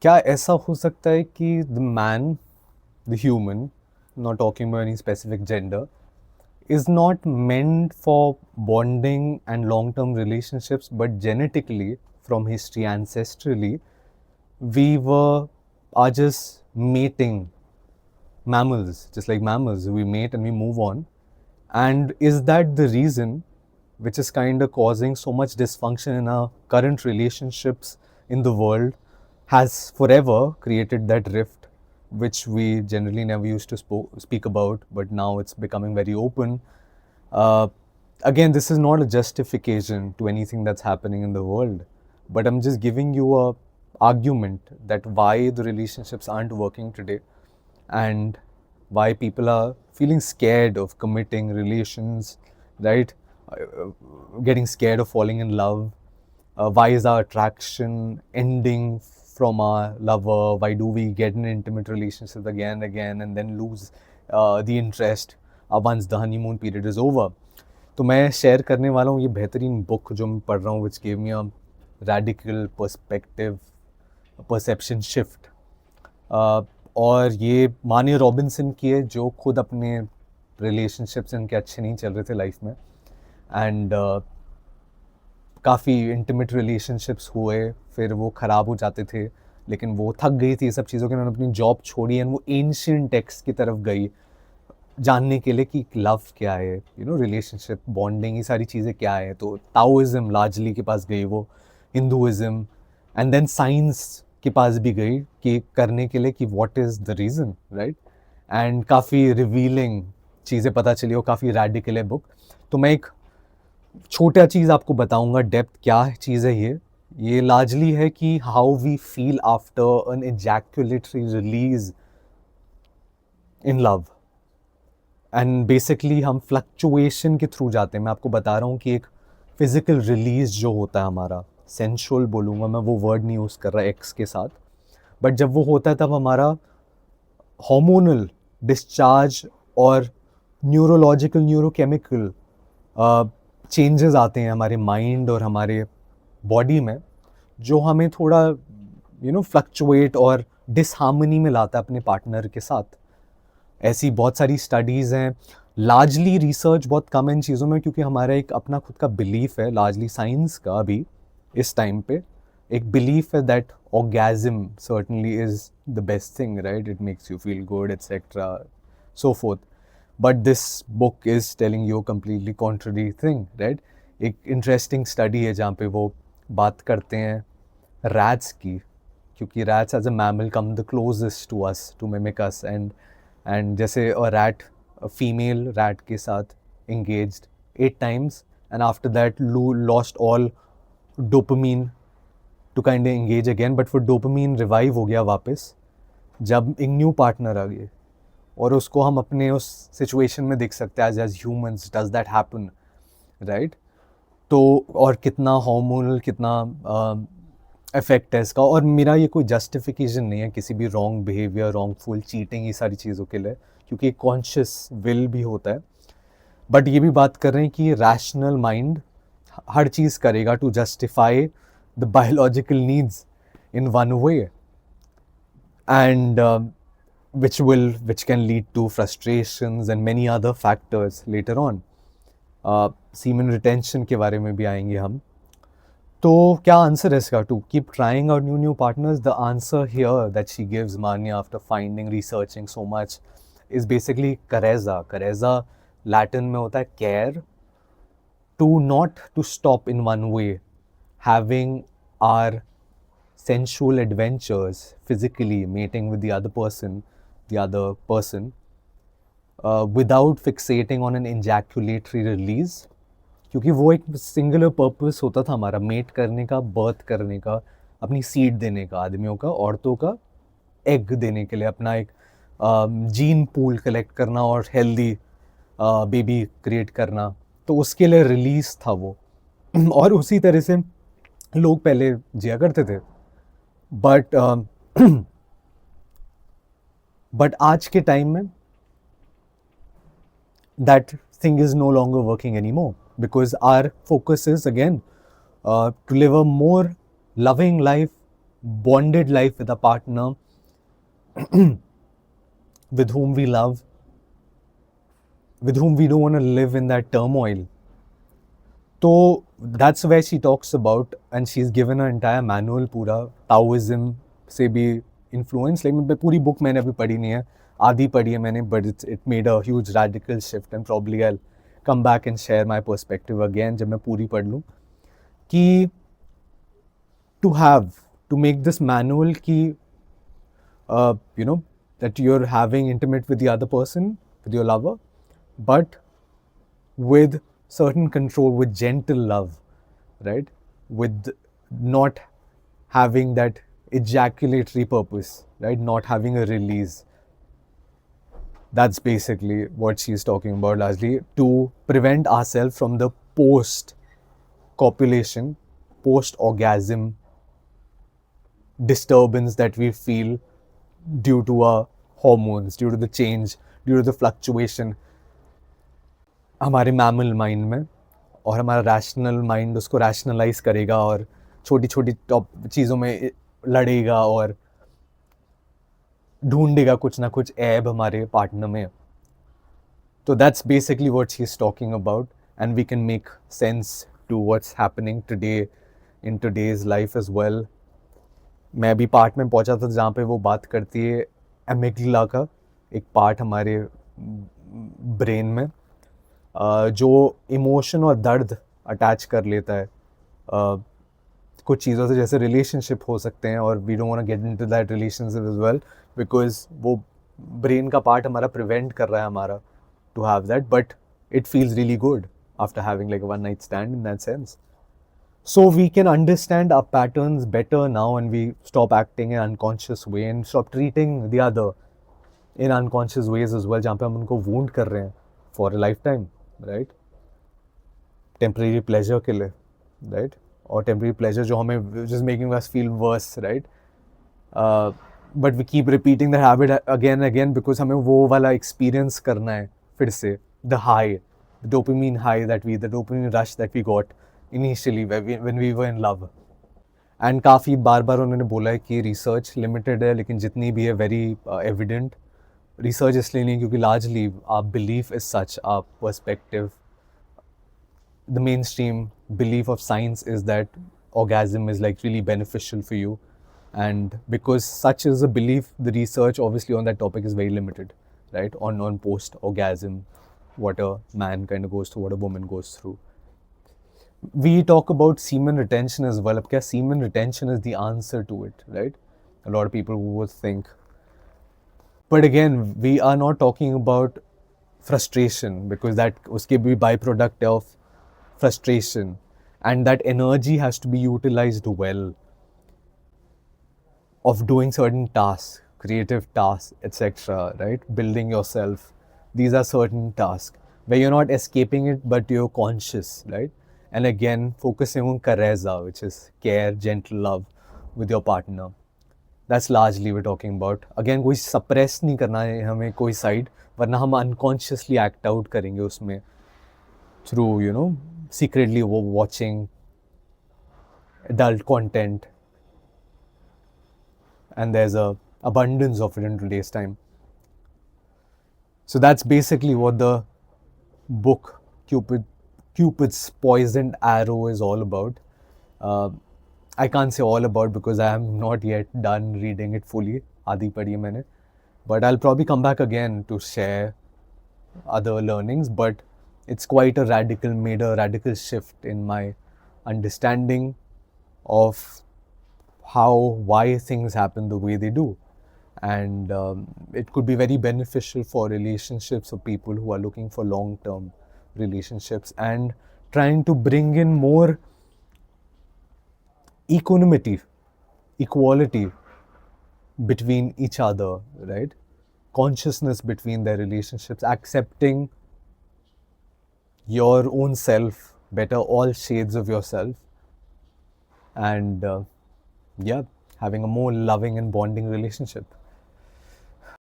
क्या ऐसा हो सकता है कि the man, the human, not talking about any specific gender, is not meant for bonding and long term relationships, but genetically, from history, ancestrally, we are just mating mammals, just like mammals. We mate and we move on. And is that the reason which is kind of causing so much dysfunction in our current relationships in the world, has forever created that rift which we generally never used to speak about, but now it's becoming very open. uh, Again, this is not a justification to anything that's happening in the world, but I'm just giving you a argument that why the relationships aren't working today, and why people are feeling scared of committing relations, right? Getting scared of falling in love. Why is our attraction ending from our lover? Why do we get in intimate relationships again and again and then lose the interest once the honeymoon period is over? तो मैं share करने वाला हूँ ये बेहतरीन book जो मैं पढ़ रहा हूँ, which gave me a radical perspective, perception shift. और ये मानी रॉबिन्सन की है, जो खुद अपने रिलेशनशिप्स इनके अच्छे नहीं चल रहे थे लाइफ में, एंड काफ़ी इंटीमेट रिलेशनशिप्स हुए, फिर वो ख़राब हो जाते थे, लेकिन वो थक गई थी ये सब चीज़ों के, उन्होंने अपनी जॉब छोड़ी एंड वो एंशियंट टेक्स्ट की तरफ गई जानने के लिए कि लव क्या है, रिलेशनशिप, बॉन्डिंग, ये सारी चीज़ें क्या है। तो ताओइज्म लार्जली के पास गई वो, हिंदुइज्म, एंड देन साइंस के पास भी गई कि करने के लिए कि what is the reason, right. And काफ़ी रिवीलिंग चीज़ें पता चली, वो काफ़ी रेडिकल है बुक। तो मैं एक छोटा चीज़ आपको बताऊंगा, डेप्थ क्या चीज़ है ये लार्जली है कि how we feel after an ejaculatory release in love. And basically हम फ्लक्चुएशन के थ्रू जाते हैं। मैं आपको बता रहा हूँ कि एक फिजिकल रिलीज जो होता है हमारा, सेंशुअल बोलूँगा मैं, वो वर्ड नहीं यूज़ कर रहा एक्स के साथ, बट जब वो होता है तब हमारा हार्मोनल डिस्चार्ज और न्यूरोलॉजिकल, न्यूरोकेमिकल चेंजेस आते हैं हमारे माइंड और हमारे बॉडी में, जो हमें थोड़ा फ्लक्चुएट और डिसहार्मनी में लाता है अपने पार्टनर के साथ। ऐसी बहुत सारी स्टडीज़ हैं, लार्जली रिसर्च बहुत कम है इन चीज़ों में, क्योंकि हमारा एक अपना खुद का बिलीफ है, लार्जली साइंस का अभी इस टाइम पे एक बिलीफ है that orgasm certainly is the best thing, right, it makes you feel good etcetera so fourth. But this book is telling you completely contrary thing, right. एक interesting study है जहाँ पे वो बात करते हैं रैट्स की, क्योंकि rats as a mammal come the closest to us, to mimic us, and जैसे रैट, फीमेल रैट के साथ engaged 8 times and after that lost all dopamine to kind of engage again, but for dopamine revive हो गया वापस जब एक new partner आ गए। और उसको हम अपने उस सिचुएशन में देख सकते हैं as humans, does that happen, right. तो और कितना हार्मोनल, कितना इफेक्ट है इसका। और मेरा ये कोई जस्टिफिकेशन नहीं है किसी भी रॉन्ग बिहेवियर, रॉन्गफुल चीटिंग, ये सारी चीज़ों के लिए, क्योंकि एक कॉन्शियस विल भी होता है। बट ये भी बात कर रहे हैं कि रैशनल माइंड हर चीज़ करेगा to justify the biological needs in one way, and which can lead to frustrations and many other factors later on. Semen retention के बारे में भी आएंगे हम। तो क्या आंसर है इसका? To keep trying out new partners. The answer here that she gives Manya after finding, researching so much, is basically courage. Courage Latin में होता है care, to not to stop in one way, having our sensual adventures physically, mating with the other person, without fixating on an ejaculatory release, क्योंकि वो एक singular purpose होता था हमारा, met करने का, बर्थ करने का, अपनी सीड देने का, आदमियों का, औरतों का एग देने के लिए, अपना एक जीन पूल कलेक्ट करना और हेल्दी बेबी क्रिएट करना। तो उसके लिए रिलीज था वो और उसी तरह से लोग पहले जिया करते थे। बट बट आज के टाइम में that thing is no longer working anymore, because our focus is again to live a more loving life bonded life with a partner with whom we love, with whom we don't want to live in that turmoil. So that's where she talks about, and she's given an entire manual पूरा Taoism से भी influence. Like मैं पूरी book मैंने अभी पढ़ी नहीं है, आधी पढ़ी है मैंने, but it made a huge radical shift, and probably I'll come back and share my perspective again जब मैं पूरी पढ़ लूँ. कि to make this manual कि you know, that you're having intimate with the other person, with your lover, but with certain control, with gentle love, right? With not having that ejaculatory purpose, right? Not having a release. That's basically what she's talking about largely, to prevent ourselves from the post copulation, post orgasm disturbance that we feel due to our hormones, due to the change, due to the fluctuation हमारे mammal mind में, और हमारा rational mind उसको rationalise करेगा और छोटी छोटी top चीज़ों में लड़ेगा और ढूंढेगा कुछ ना कुछ ऐब हमारे पार्टनर में. तो that's basically what she is talking about, and we can make sense to what's happening today in today's life as well. मैं अभी पार्ट में पहुंचा था जहाँ पे वो बात करती है एमिगडाला का, एक पार्ट हमारे ब्रेन में जो इमोशन और दर्द अटैच कर लेता है कुछ चीज़ों से, जैसे रिलेशनशिप हो सकते हैं, और we don't want to get into that relationship as well, because वो ब्रेन का पार्ट हमारा प्रिवेंट कर रहा है हमारा to have that, but it feels really good after having like one night stand in that sense. So we can understand our patterns better now, and we stop acting in unconscious way and stop treating the other in unconscious ways as well, जहाँ पे हम उनको wound कर रहे हैं for a lifetime, right? Temporary pleasure के लिए, right? और temporary pleasure जो हमें just making us feel worse, right? But we keep repeating the habit again and again because हमें वो वाला experience करना है फिर से, the high, the dopamine high the dopamine rush that we got initially when we were in love. And काफ़ी बार बार उन्होंने बोला है कि रिसर्च लिमिटेड है, लेकिन जितनी भी है वेरी एविडेंट. रिसर्च इसलिए नहीं क्योंकि largely our belief is such, our perspective, the mainstream belief of science is that orgasm is like really beneficial for you, and because such is a belief, the research obviously on that topic is very limited, right? On post orgasm, what a man kind of goes through, what a woman goes through. We talk about semen retention as well. Ab kya semen retention is the answer to it, right? A lot of people would think. But again, we are not talking about frustration, because that uske bhi byproduct of frustration, and that energy has to be utilized well, of doing certain tasks, creative tasks, etc., right? Building yourself. These are certain tasks where you're not escaping it, but you're conscious, right? And again, focusing on kareza, which is care, gentle love with your partner. That's largely we're talking about. Again, कोई suppress नहीं करना है हमें कोई side, वरना हम unconsciously act out करेंगे उसमें through, you know, secretly watching adult content, and there's a abundance of it in today's time. So that's basically what the book Cupid's Poisoned Arrow is all about. I can't say all about because I am not yet done reading it fully. Aadhi padhi hai maine. But I'll probably come back again to share other learnings. But it's quite made a radical shift in my understanding of why things happen the way they do. And it could be very beneficial for relationships of people who are looking for long-term relationships and trying to bring in more equality between each other, right? Consciousness between their relationships, accepting your own self better, all shades of yourself, and having a more loving and bonding relationship.